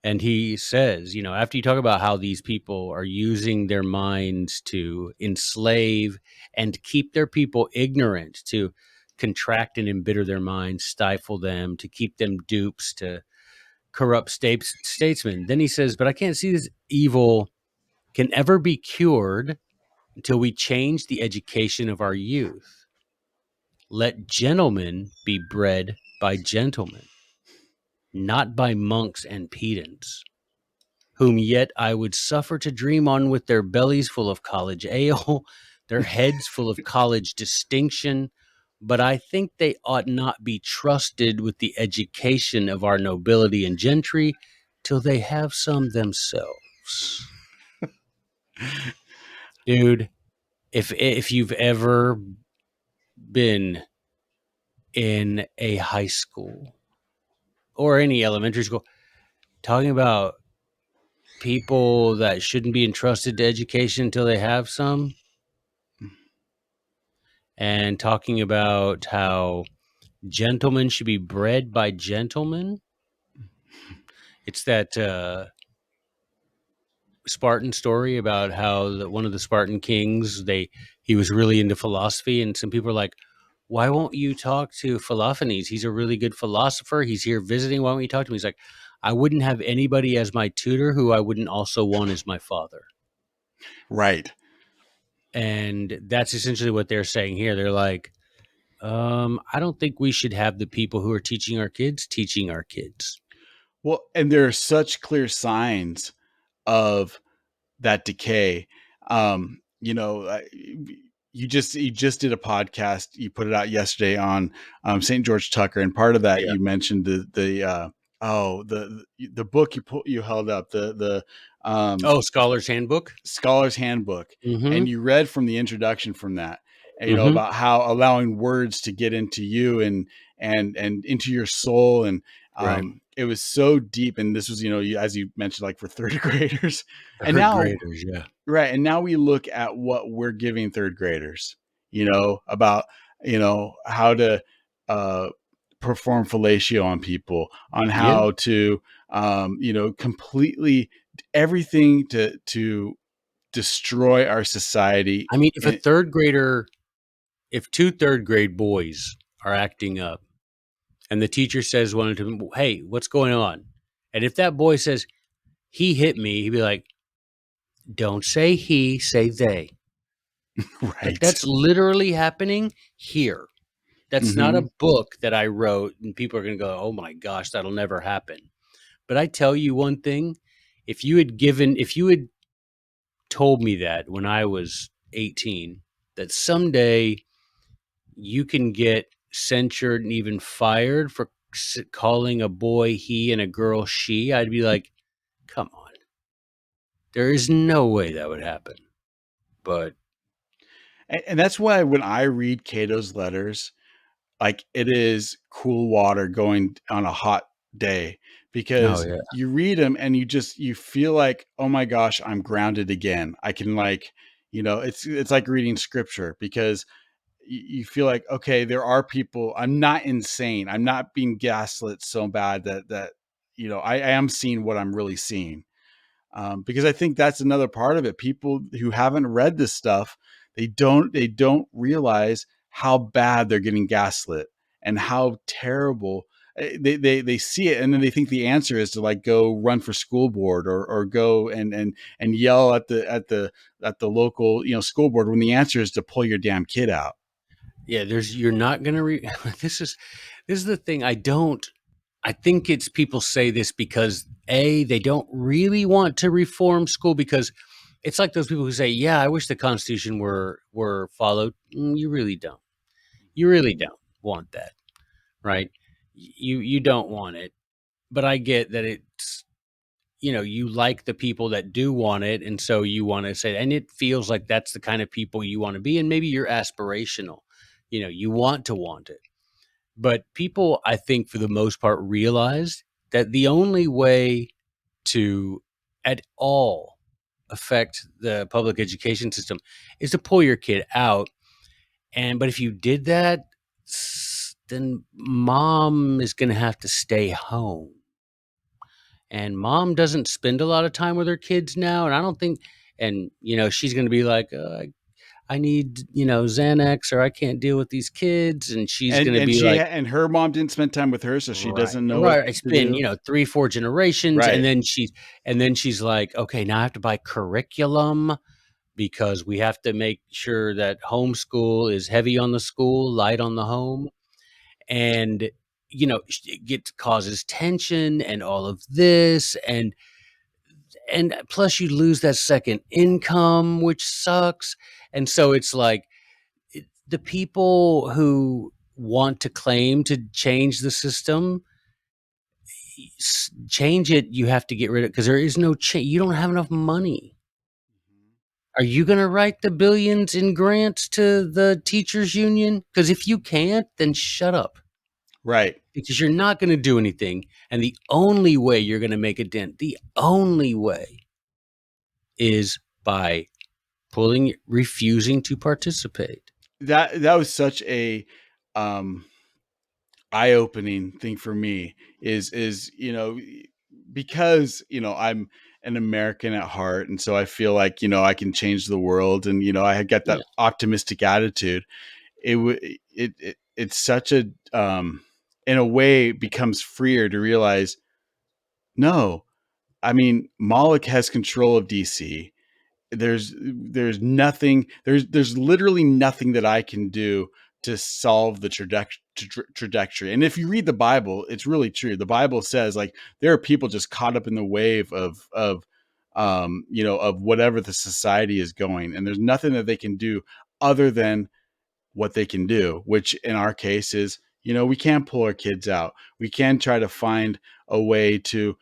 And he says, after you talk about how these people are using their minds to enslave and keep their people ignorant, to contract and embitter their minds, stifle them, to keep them dupes, to corrupt statesmen. Then he says, but I can't see this evil can ever be cured until we change the education of our youth. Let gentlemen be bred by gentlemen, not by monks and pedants, whom yet I would suffer to dream on with their bellies full of college ale, their heads full of college distinction, but I think they ought not be trusted with the education of our nobility and gentry till they have some themselves. Dude, if you've ever been in a high school or any elementary school talking about people that shouldn't be entrusted to education until they have some, and talking about how gentlemen should be bred by gentlemen. It's that Spartan story about how one of the Spartan kings, he was really into philosophy, and some people are like, why won't you talk to Philophanes? He's a really good philosopher. He's here visiting. Why won't you talk to him? He's like, I wouldn't have anybody as my tutor who I wouldn't also want as my father. Right. And that's essentially what they're saying here. They're like, I don't think we should have the people who are teaching our kids teaching our kids. Well, and there are such clear signs of that decay. You know, you just did a podcast. You put it out yesterday on St. George Tucker, and part of that Yeah. you mentioned the book you held up the Scholar's Handbook. Scholar's Handbook, Mm-hmm. and you read from the introduction from that, and, Mm-hmm. about how allowing words to get into you and into your soul, and Right. it was so deep. And this was, as you mentioned, like for third graders, and Third now, graders. Yeah. right, and now we look at what we're giving third graders, about how to uh, perform fellatio on people, on Yeah. how to completely everything to destroy our society. I mean, if And if two third grade boys are acting up and the teacher says one of them, hey, what's going on? And if that boy says, he hit me, he'd be like, don't say he, say they. Like right. that's literally happening here. That's not a Hmm. book that I wrote and people are going to go, oh my gosh, that'll never happen. But I tell you one thing, if you had told me that when I was 18, that someday you can get censured and even fired for calling a boy he and a girl she, I'd be like, come on. There is no way that would happen. But And that's why when I read Cato's letters, like it is cool water going on a hot day, oh because yeah. you read them and you feel like, oh my gosh, I'm grounded again. I can, like, it's like reading scripture, because you feel like, okay, there are people. I'm not insane. I'm not being gaslit so bad that I am seeing what I'm really seeing. Because I think that's another part of it. People who haven't read this stuff, they don't realize how bad they're getting gaslit and how terrible. They see it, and then they think the answer is to, like, go run for school board, or go and yell at the local school board, when the answer is to pull your damn kid out. Yeah, you're not gonna this is the thing. I think it's people say this because they don't really want to reform school, because it's like those people who say, yeah, I wish the Constitution were followed. You really don't. You really don't want that, right? You don't want it. But I get that it's, you like the people that do want it, and so you want to say, and it feels like that's the kind of people you want to be, and maybe you're aspirational. You want it. But people, I think, for the most part, realize that the only way to at all affect the public education system is to pull your kid out. But if you did that, then mom is going to have to stay home. And mom doesn't spend a lot of time with her kids now. And I don't think, and, she's going to be like, I need, Xanax, or I can't deal with these kids. And she's And going to and be she like, and her mom didn't spend time with her, so she right, doesn't know what right. It's to been, do. 3, 4 generations. And Right. then she's like, okay, now I have to buy curriculum because we have to make sure that homeschool is heavy on the school, light on the home. And, it causes tension and all of this. And plus you lose that second income, which sucks. And so it's like the people who want to claim to change the system, change it, you have to get rid of, because there is no change. You don't have enough money. Are you going to write the billions in grants to the teachers union? Because if you can't, then shut up, Right. because you're not going to do anything. And the only way you're going to make a dent, the only way, is by refusing to participate. That was such a um eye-opening thing for me, is because I'm an American at heart, and so I feel like I can change the world, and I had got that Yeah. optimistic attitude. It's such a in a way, it becomes freer to realize No, I mean, Moloch has control of DC. There's nothing, there's literally nothing that I can do to solve the trajectory. And if you read the Bible, it's really true. The Bible says like there are people just caught up in the wave of whatever the society is going, and there's nothing that they can do other than what they can do, which in our case is, we can pull our kids out. We can try to find a way to,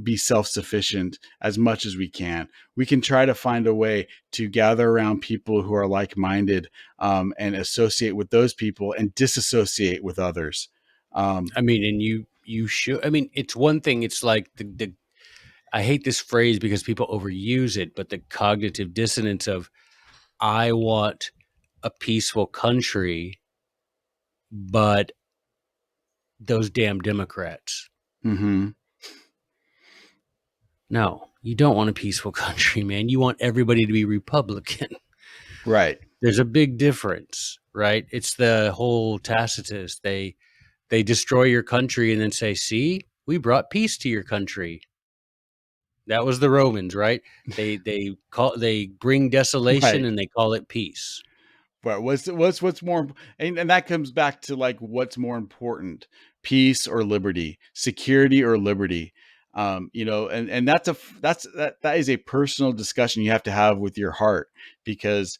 be self-sufficient as much as we can. We can try to find a way to gather around people who are like-minded, and associate with those people and disassociate with others. I mean, and you should. I mean, it's one thing. It's like the I hate this phrase because people overuse it, but the cognitive dissonance of I want a peaceful country, but those damn Democrats. Mm-hmm. No, you don't want a peaceful country, man. You want everybody to be Republican. Right. There's a big difference, right? It's the whole Tacitus. They destroy your country and then say, "See, we brought peace to your country." That was the Romans, right? They bring desolation Right. and they call it peace. But what's more, and that comes back to like what's more important, peace or liberty, security or liberty. And that is a personal discussion you have to have with your heart, because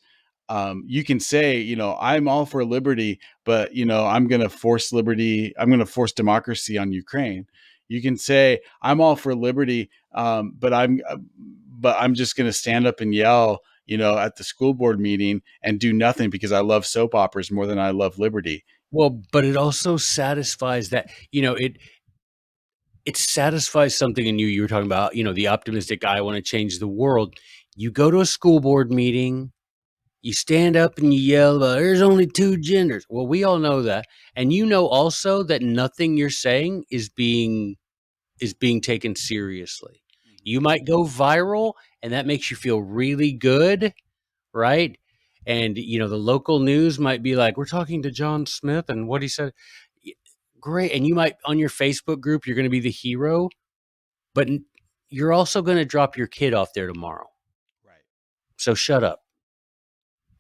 you can say, I'm all for liberty, but I'm going to force liberty. I'm going to force democracy on Ukraine. You can say I'm all for liberty, but I'm just going to stand up and yell, at the school board meeting and do nothing because I love soap operas more than I love liberty. Well, but it also satisfies that, it satisfies something in you. You were talking about, the optimistic guy, I want to change the world. You go to a school board meeting, you stand up and you yell about there's only two genders. Well, we all know that. And you know also that nothing you're saying is being taken seriously. You might go viral and that makes you feel really good, right? And the local news might be like, we're talking to John Smith and what he said. Great. And you might, on your Facebook group, you're going to be the hero, but you're also going to drop your kid off there tomorrow. Right. So shut up.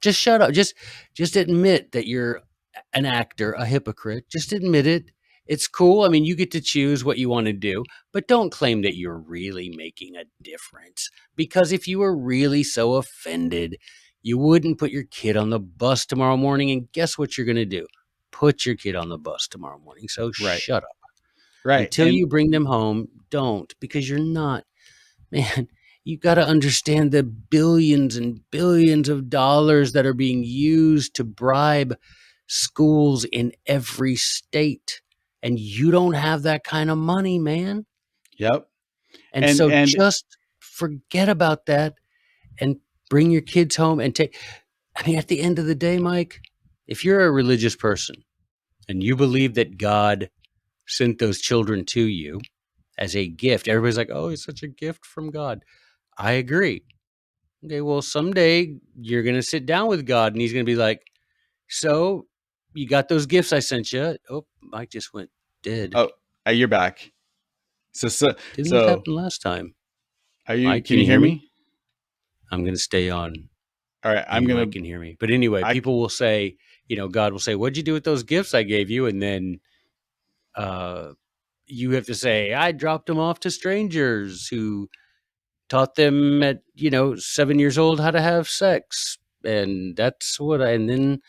Just shut up. Just admit that you're an actor, a hypocrite. Just admit it. It's cool. I mean, you get to choose what you want to do, but don't claim that you're really making a difference. Because if you were really so offended, you wouldn't put your kid on the bus tomorrow morning. And guess what you're going to do? Put your kid on the bus tomorrow morning. So Right. shut up. Right. Until you bring them home, don't, because you're not, man, you got to understand the billions and billions of dollars that are being used to bribe schools in every state. And you don't have that kind of money, man. Yep. And And so and just forget about that and bring your kids home and I mean, at the end of the day, Mike, if you're a religious person and you believe that God sent those children to you as a gift, everybody's like, oh, it's such a gift from God. I agree. Okay, well, someday you're going to sit down with God and he's going to be like, so you got those gifts I sent you. Oh, Mike just went dead. oh, you're back. So Didn't this so happen last time? are you? Mike, Can can you you hear hear me? me? I'm going to stay on. All right. I'm Maybe gonna. Mike can hear me. But anyway, I people will say, God will say, what'd you do with those gifts I gave you? And then you have to say, I dropped them off to strangers who taught them at 7 years old how to have sex, and that's what and then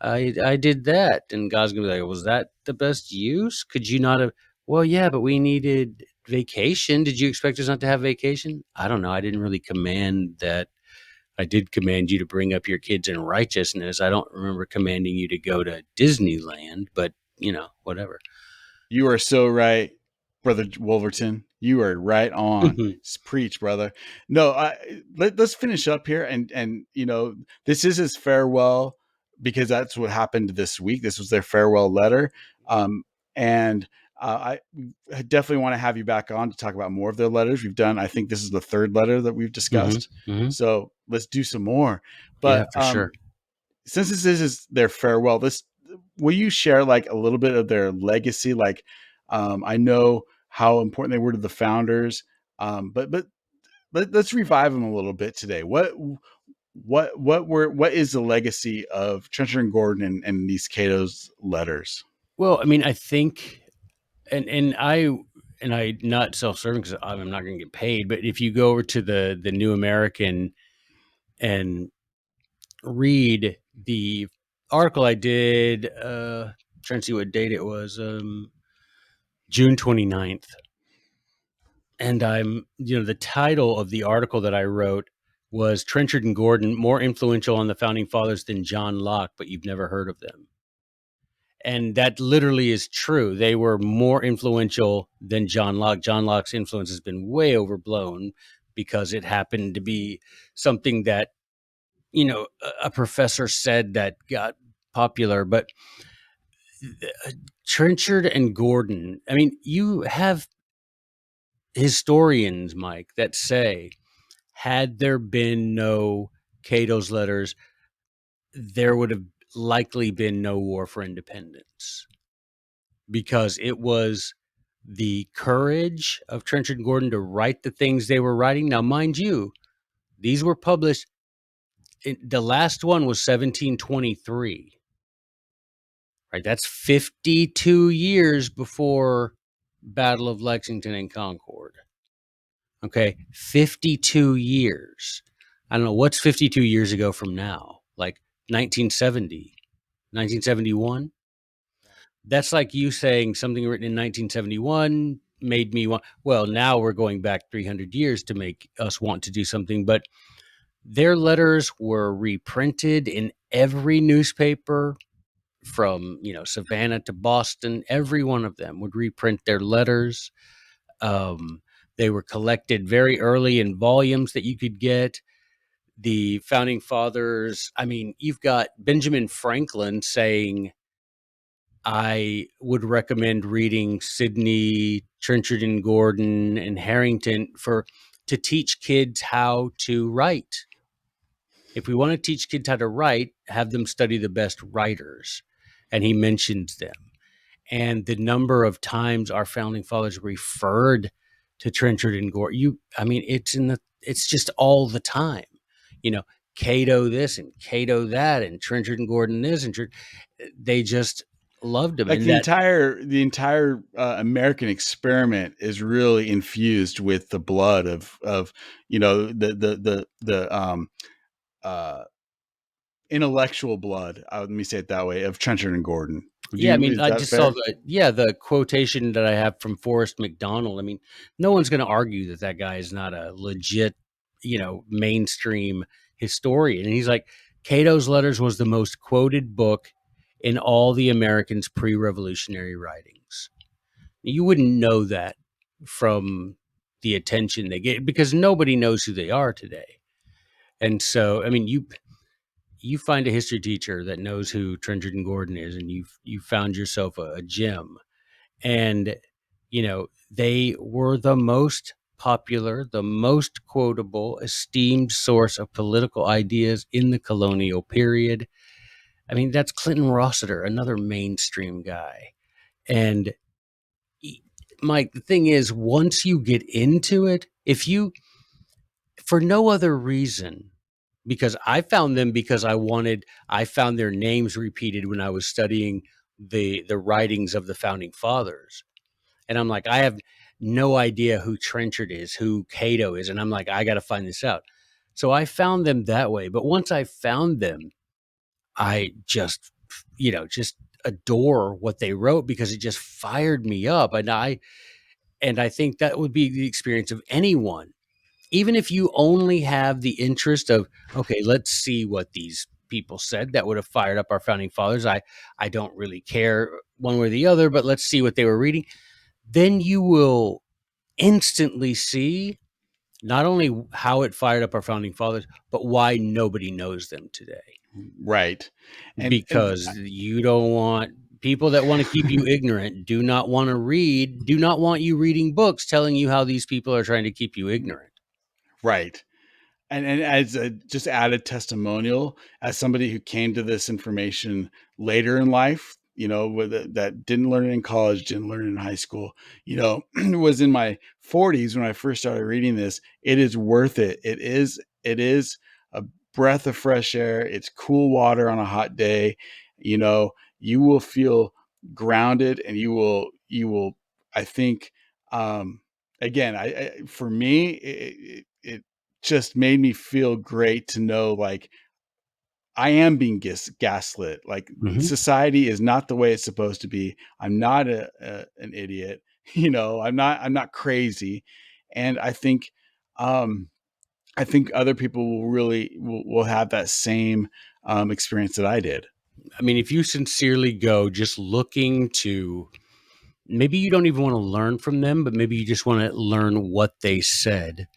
I did that, and God's gonna be like, was that the best use? Could you not have? Well, yeah, but we needed vacation. Did you expect us not to have vacation? I don't know. I didn't really command that. I did command you to bring up your kids in righteousness. I don't remember commanding you to go to Disneyland, but whatever. You are so right, brother Wolverton. You are right on. Preach, brother. No, let's finish up here, and this is his farewell, because that's what happened this week. This was their farewell letter, and I definitely want to have you back on to talk about more of their letters. We've done. I think this is the third letter that we've discussed. So let's do some more. Yeah, But for sure. since this is their farewell, will you share like a little bit of their legacy? Like, I know how important they were to the founders. Let's revive them a little bit today. What is the legacy of Trenchard and Gordon and these Cato's letters? Well, I mean, I think, and I not self-serving because I'm not going to get paid, but if you go over to the New American and read the article I did, trying to see what date it was, June 29th. And the title of the article that I wrote was Trenchard and Gordon, more influential on the founding fathers than John Locke, but you've never heard of them. And that literally is true. They were more influential than John Locke. John Locke's influence has been way overblown because it happened to be something that, a professor said that got popular. But Trenchard and Gordon, I mean, you have historians, Mike, that say, had there been no Cato's letters, there would have likely been no war for independence, because it was the courage of Trenchard and Gordon to write the things they were writing. Now, mind you, these were published. The last one was 1723. Right, that's 52 years before Battle of Lexington and Concord. Okay, 52 years. I don't know, what's 52 years ago from now? Like 1970, 1971? That's like you saying something written in 1971 made me want, well, now we're going back 300 years to make us want to do something. But their letters were reprinted in every newspaper from, Savannah to Boston. Every one of them would reprint their letters. They were collected very early in volumes that you could get. The founding fathers, I mean, you've got Benjamin Franklin saying, I would recommend reading Sidney, Trenchard and Gordon, and Harrington to teach kids how to write. If we want to teach kids how to write, have them study the best writers. And he mentions them. And the number of times our founding fathers referred to Trenchard and Gordon, it's just all the time. Cato this and Cato that, and Trenchard and Gordon this, and they just loved him. Like And the entire American experiment is really infused with the blood of the intellectual blood. Let me say it that way, of Trenchard and Gordon. yeah, I mean, Is I that just saw fair? the quotation that I have from Forrest McDonald. I mean, no one's going to argue that guy is not a legit, mainstream historian. And he's like, Cato's Letters was the most quoted book in all the Americans' pre-revolutionary writings. You wouldn't know that from the attention they get, because nobody knows who they are today. And so, I mean, you find a history teacher that knows who Trenchard and Gordon is, and you found yourself a gem. And they were the most popular, the most quotable, esteemed source of political ideas in the colonial period. I mean, that's Clinton Rossiter, another mainstream guy. And Mike, the thing is, once you get into it, for no other reason, because I found them because I found their names repeated when I was studying the writings of the founding fathers. And I'm like, I have no idea who Trenchard is, who Cato is. And I'm like, I got to find this out. So I found them that way. But once I found them, I just adore what they wrote, because it just fired me up. And I think that would be the experience of anyone, even if you only have the interest of, okay, let's see what these people said that would have fired up our founding fathers. I don't really care one way or the other, but let's see what they were reading. Then you will instantly see not only how it fired up our founding fathers, but why nobody knows them today. Right. And Because you don't want people that want to keep you ignorant, do not want you reading books telling you how these people are trying to keep you ignorant. right. And as a just added testimonial, as somebody who came to this information later in life, that didn't learn it in college, didn't learn it in high school, was in my 40s when I first started reading this. It is worth it. It is a breath of fresh air. It's cool water on a hot day. You will feel grounded, and you will, I think, again, for me, it just made me feel great to know, like, I am being gaslit. Like, Mm-hmm. society is not the way it's supposed to be. I'm not an idiot. I'm not crazy. And I think other people will have that same experience that I did. I mean, if you sincerely go just looking to, maybe you don't even want to learn from them, but maybe you just want to learn what they said.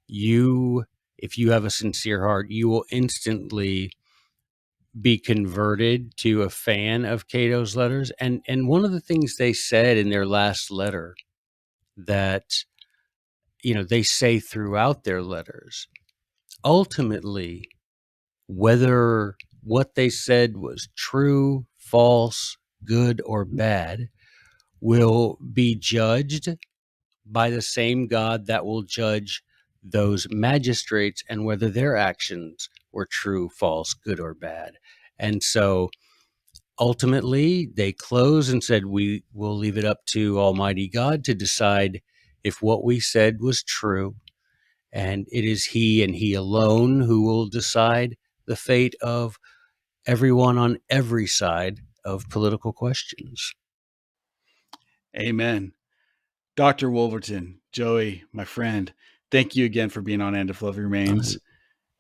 If you have a sincere heart, you will instantly be converted to a fan of Cato's letters. And one of the things they said in their last letter that, they say throughout their letters, ultimately, whether what they said was true, false, good, or bad, will be judged by the same God that will judge those magistrates and whether their actions were true, false, good, or bad. And so ultimately, they close and said, we will leave it up to Almighty God to decide if what we said was true. And it is He and He alone who will decide the fate of everyone on every side of political questions. Amen. Dr. Wolverton, Joey, my friend, thank you again for being on And If Love Remains.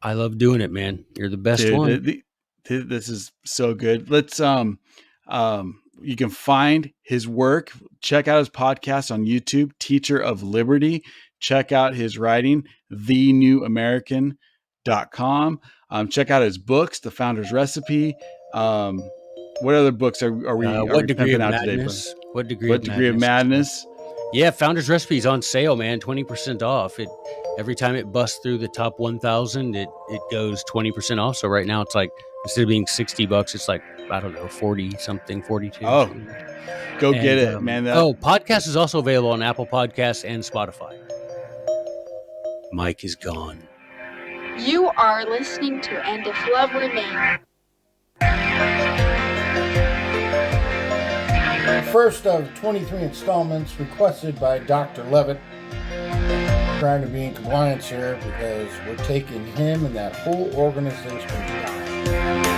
I love doing it, man. You're the best one. This is so good. Let's you can find his work. Check out his podcast on YouTube, Teacher of Liberty. Check out his writing, thenewamerican.com. Check out his books, The Founder's Recipe. What other books are we What Degree of pimping out today, Madness? brother? What Degree of Madness? Yeah, Founder's Recipe is on sale, man. 20% off. Every time it busts through the top 1,000, it goes 20% off. So right now it's like, instead of being $60, it's like, I don't know, 40 something, 42. Oh, something. go get it, man. Podcast is also available on Apple Podcasts and Spotify. Mike is gone. You are listening to And If Love Remains. First of 23 installments requested by Dr. Levitt. Trying to be in compliance here because we're taking him and that whole organization down.